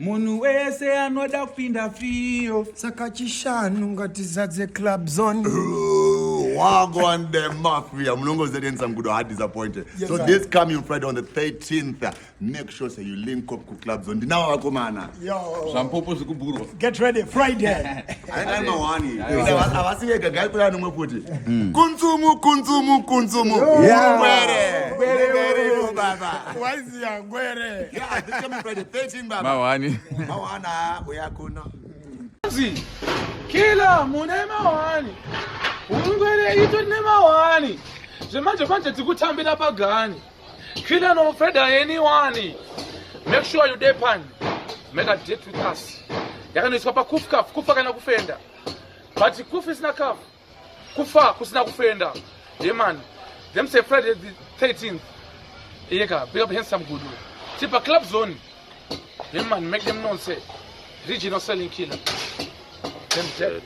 Munu wese anoda kupinda fio. Saka chishanu ngati zadze club zone. Wago and the mafia. Mlongo said Handsome Gudo are disappointed. Yes, so sir. this coming Friday on the 13th, make sure say you link up with club zone. Now wakomana. Yo. Zampopo zikuburu. Get ready, Friday. I'm mawani. Awasiweka gai kula numwe puti. Kunzumu. Gwere baba. Waizi ya gwere. Yeah, this coming Friday 13 baba. Mawani. Mawana uyakuna. Kila mune mawani. Ungwele ito ne mawani. Zemanje kwanje tikutambira pagani. Kila no Friday anyone. Make sure you depend. Make a date with us. Yakani isipapa kufa kana kufenda. But kufa is na kaf. Kufa kusina kufenda. Yeah man. Them say Friday the 13th. Yeka, big up Handsome Gudo. Tipa club zone. Yeah man, make them know say regional selling killer. Them dead.